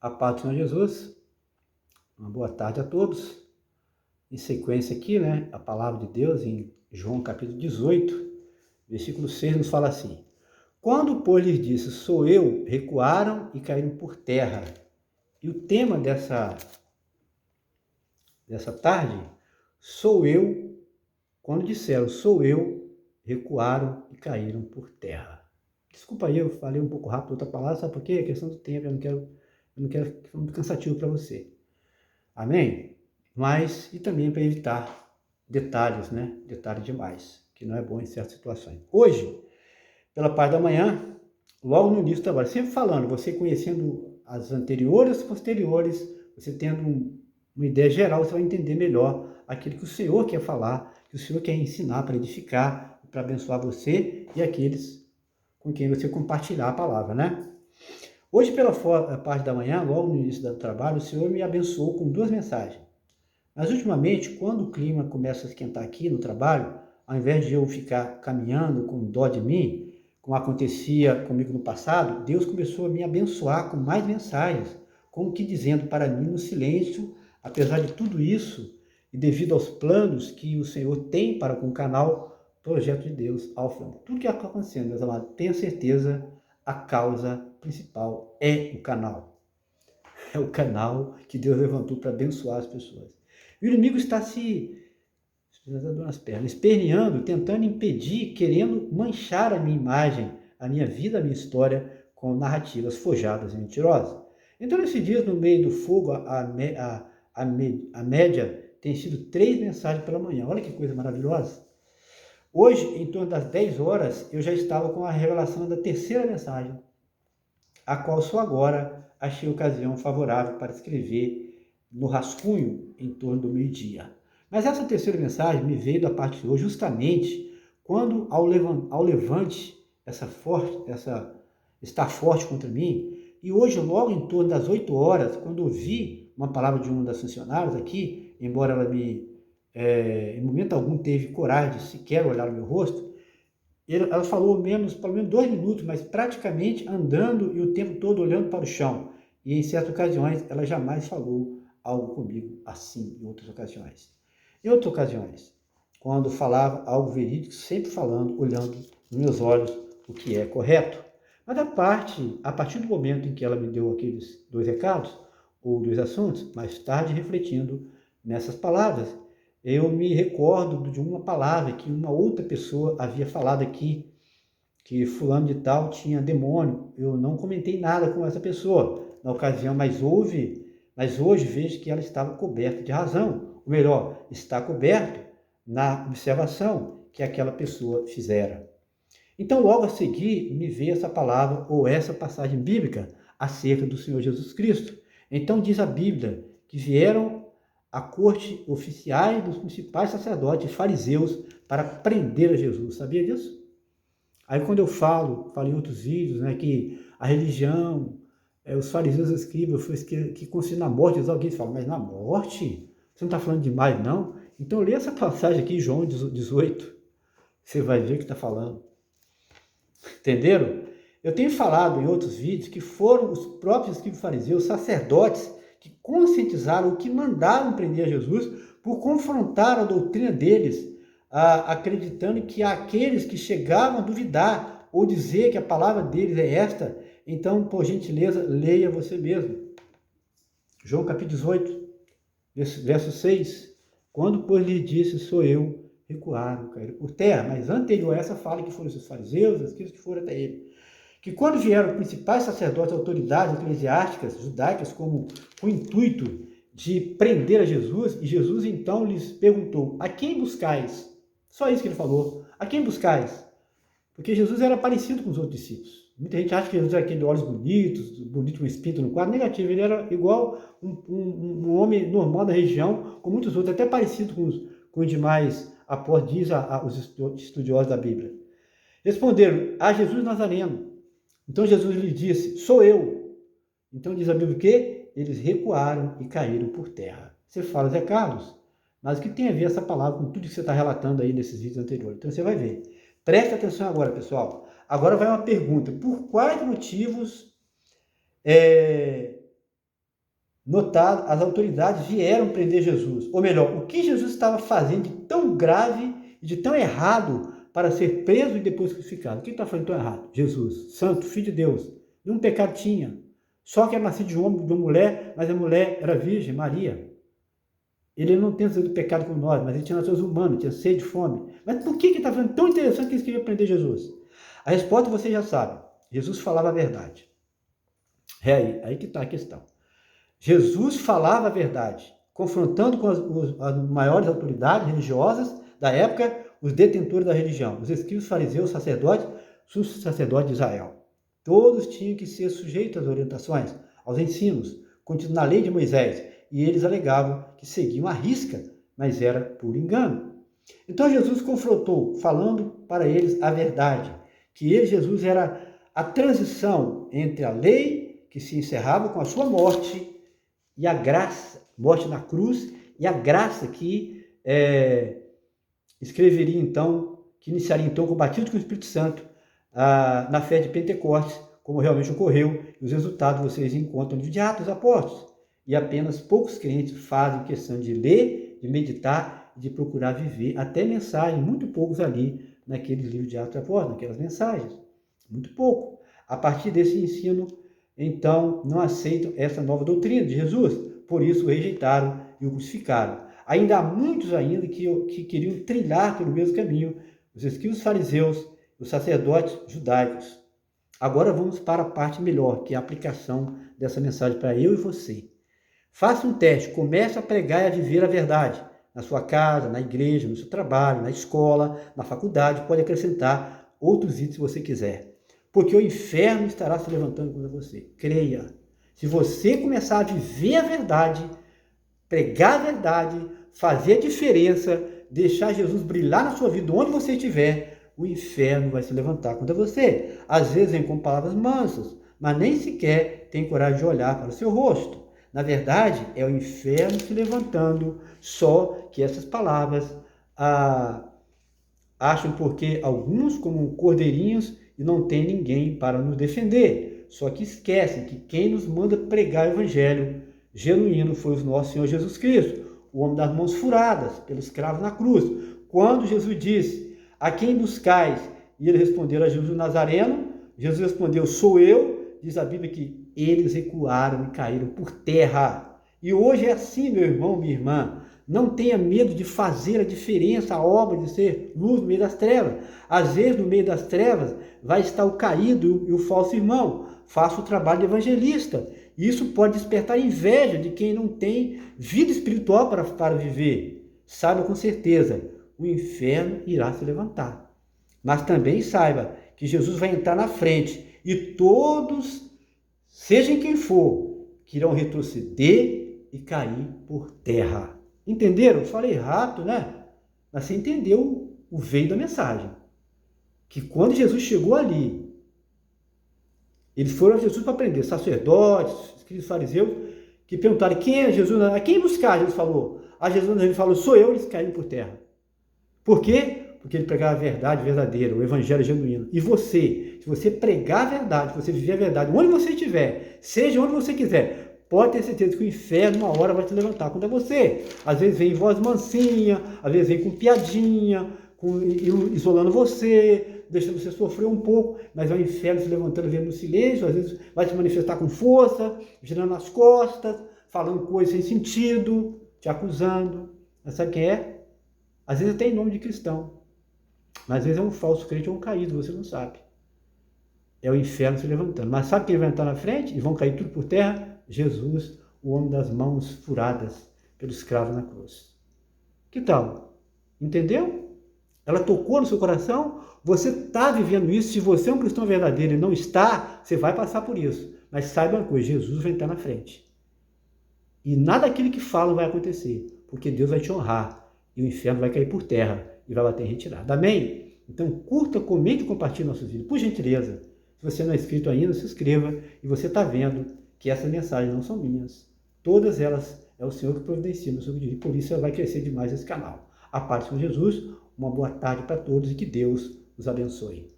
A paz do Senhor Jesus, uma boa tarde a todos. Em sequência aqui, a palavra de Deus em João capítulo 18, versículo 6 nos fala assim: Quando, pois, lhes disse, sou eu, recuaram e caíram por terra. E o tema dessa tarde, sou eu, quando disseram, sou eu, recuaram e caíram por terra. Desculpa aí, eu falei um pouco rápido outra palavra, sabe por quê? É questão do tempo, eu não quero que fique muito cansativo para você. Amém? Mas, e também para evitar detalhes, Detalhes demais, que não é bom em certas situações. Hoje, pela parte da manhã, logo no início do trabalho, sempre falando, você conhecendo as anteriores e posteriores, você tendo uma ideia geral, você vai entender melhor aquilo que o Senhor quer falar, que o Senhor quer ensinar para edificar, para abençoar você e aqueles com quem você compartilhar a palavra, Hoje, pela parte da manhã, logo no início do trabalho, o Senhor me abençoou com 2 mensagens. Mas, ultimamente, quando o clima começa a esquentar aqui no trabalho, ao invés de eu ficar caminhando com dó de mim, como acontecia comigo no passado, Deus começou a me abençoar com mais mensagens, como que dizendo para mim no silêncio, apesar de tudo isso, e devido aos planos que o Senhor tem para com o canal, Projeto de Deus Alfa. Tudo que está acontecendo, meus amados, tenha certeza, a causa principal é o canal. É o canal que Deus levantou para abençoar as pessoas. E o inimigo está esperneando, tentando impedir, querendo manchar a minha imagem, a minha vida, a minha história, com narrativas forjadas e mentirosas. Então, nesses dias, no meio do fogo, a média tem sido 3 mensagens pela manhã. Olha que coisa maravilhosa. Hoje, em torno das 10 horas, eu já estava com a revelação da 3ª mensagem, a qual só agora achei ocasião favorável para escrever no rascunho em torno do meio-dia. Mas essa 3ª mensagem me veio da parte de hoje justamente quando ao levante está forte contra mim, e hoje logo em torno das 8 horas, quando ouvi uma palavra de uma das funcionárias aqui, embora ela em momento algum teve coragem de sequer olhar o meu rosto, ela falou pelo menos 2 minutos, mas praticamente andando e o tempo todo olhando para o chão. E em certas ocasiões, ela jamais falou algo comigo assim, em outras ocasiões. Em outras ocasiões, quando falava algo verídico, sempre falando, olhando nos meus olhos, o que é correto. Mas a partir do momento em que ela me deu aqueles 2 recados, ou 2 assuntos, mais tarde refletindo nessas palavras, eu me recordo de uma palavra que uma outra pessoa havia falado aqui, que fulano de tal tinha demônio. Eu não comentei nada com essa pessoa na ocasião, mas hoje vejo que ela estava coberta de razão. Ou melhor, está coberto na observação que aquela pessoa fizera. Então, logo a seguir, me veio essa palavra, ou essa passagem bíblica, acerca do Senhor Jesus Cristo. Então, diz a Bíblia, que vieram à corte oficiais dos principais sacerdotes e fariseus para prender a Jesus. Sabia disso? Aí quando eu falo em outros vídeos, que a religião, os fariseus e os escribas que consistem na morte de alguém, fala, mas na morte? Você não está falando demais, não? Então lê essa passagem aqui, João 18, você vai ver o que está falando. Entenderam? Eu tenho falado em outros vídeos que foram os próprios escribas e fariseus, sacerdotes, que conscientizaram, que mandaram prender Jesus por confrontar a doutrina deles, acreditando que aqueles que chegavam a duvidar ou dizer que a palavra deles é esta, então, por gentileza, leia você mesmo. João capítulo 18, verso 6. Quando, pois, lhe disse, sou eu, recuaram, caíram por terra. Mas anterior a essa fala que foram os fariseus, aqueles que foram até ele. Que quando vieram principais sacerdotes, autoridades eclesiásticas, judaicas, com o intuito de prender a Jesus, e Jesus então lhes perguntou, a quem buscais? Só isso que ele falou, a quem buscais? Porque Jesus era parecido com os outros discípulos. Muita gente acha que Jesus era aquele de olhos bonitos, bonito com espírito no quadro, negativo, ele era igual um homem normal da região, com muitos outros, até parecido com os demais apóstolos, diz os estudiosos da Bíblia. Responderam, a Jesus Nazareno. Então Jesus lhe disse, sou eu. Então diz a Bíblia que eles recuaram e caíram por terra. Você fala, Zé Carlos, mas o que tem a ver essa palavra com tudo que você está relatando aí nesses vídeos anteriores? Então você vai ver. Preste atenção agora, pessoal. Agora vai uma pergunta. Por quais motivos notado, as autoridades vieram prender Jesus. Ou melhor, o que Jesus estava fazendo de tão grave e de tão errado para ser preso e depois crucificado? O que ele está fazendo tão errado? Jesus, santo, filho de Deus, nenhum pecado tinha. Só que era nascido de um homem, de uma mulher, mas a mulher era virgem, Maria. Ele não tem sido pecado como nós, mas ele tinha natureza humana, tinha sede, fome. Mas por que ele está falando tão interessante que eles queriam prender Jesus? A resposta você já sabe. Jesus falava a verdade. É aí que está a questão. Jesus falava a verdade, confrontando com as maiores autoridades religiosas da época, os detentores da religião, os escribas, fariseus, sacerdotes, os sacerdotes de Israel. Todos tinham que ser sujeitos às orientações, aos ensinos, contidos na lei de Moisés, e eles alegavam que seguiam à risca, mas era por engano. Então Jesus confrontou, falando para eles a verdade, que ele, Jesus, era a transição entre a lei, que se encerrava com a sua morte, e a graça, morte na cruz, e a graça que escreveria então, que iniciaria então com o batismo com o Espírito Santo, na fé de Pentecostes, como realmente ocorreu, e os resultados vocês encontram no livro de Atos dos Apóstolos. E apenas poucos crentes fazem questão de ler, de meditar, de procurar viver, até mensagem, muito poucos ali naqueles livros de Atos dos Apóstolos, naquelas mensagens, muito pouco. A partir desse ensino, então, não aceitam essa nova doutrina de Jesus, por isso o rejeitaram e o crucificaram. Ainda há muitos ainda que queriam trilhar pelo mesmo caminho, os escribas fariseus, os sacerdotes judaicos. Agora vamos para a parte melhor, que é a aplicação dessa mensagem para eu e você. Faça um teste, comece a pregar e a viver a verdade. Na sua casa, na igreja, no seu trabalho, na escola, na faculdade, pode acrescentar outros itens se você quiser. Porque o inferno estará se levantando contra você. Creia. Se você começar a viver a verdade, pregar a verdade, fazer a diferença, deixar Jesus brilhar na sua vida onde você estiver, o inferno vai se levantar contra você. Às vezes vem com palavras mansas, mas nem sequer tem coragem de olhar para o seu rosto. Na verdade, é o inferno se levantando, só que essas palavras acham porque alguns como cordeirinhos e não tem ninguém para nos defender. Só que esquecem que quem nos manda pregar o evangelho genuíno foi o nosso Senhor Jesus Cristo, o homem das mãos furadas pelos cravos na cruz. Quando Jesus disse, a quem buscais? E ele respondeu a Jesus Nazareno. Jesus respondeu, sou eu. Diz a Bíblia que eles recuaram e caíram por terra. E hoje é assim, meu irmão, minha irmã. Não tenha medo de fazer a diferença, a obra de ser luz no meio das trevas. Às vezes, no meio das trevas, vai estar o caído e o falso irmão. Faça o trabalho de evangelista. Isso pode despertar inveja de quem não tem vida espiritual para viver. Saiba com certeza, o inferno irá se levantar. Mas também saiba que Jesus vai entrar na frente e todos, seja quem for, que irão retroceder e cair por terra. Entenderam? Falei rápido, né? Mas você entendeu o veio da mensagem. Que quando Jesus chegou ali, eles foram a Jesus para aprender, sacerdotes, escribas, fariseus, que perguntaram quem é Jesus, a quem buscar, Jesus falou. A Jesus ele falou, sou eu, eles caíram por terra. Por quê? Porque ele pregava a verdade verdadeira, o evangelho genuíno. E você, se você pregar a verdade, se você viver a verdade, onde você estiver, seja onde você quiser, pode ter certeza que o inferno uma hora vai te levantar contra você. Às vezes vem em voz mansinha, às vezes vem com piadinha, isolando você, deixando você sofrer um pouco, mas é o inferno se levantando, vendo no silêncio, às vezes vai se manifestar com força, girando as costas, falando coisas sem sentido, te acusando. Mas sabe quem é? Às vezes até em nome de cristão, mas às vezes é um falso crente ou um caído, você não sabe. É o inferno se levantando. Mas sabe quem vai entrar na frente e vão cair tudo por terra? Jesus, o homem das mãos furadas pelos cravos na cruz. Que tal? Entendeu? Ela tocou no seu coração? Você está vivendo isso? Se você é um cristão verdadeiro e não está, você vai passar por isso. Mas saiba uma coisa, Jesus vai entrar na frente. E nada daquilo que falam vai acontecer, porque Deus vai te honrar e o inferno vai cair por terra e vai bater em retirada. Amém? Então curta, comente e compartilhe nossos vídeos, por gentileza. Se você não é inscrito ainda, se inscreva e você está vendo que essas mensagens não são minhas. Todas elas é o Senhor que providencia no seu vídeo, e por isso ela vai crescer demais esse canal. A paz com Jesus, uma boa tarde para todos e que Deus os abençoe.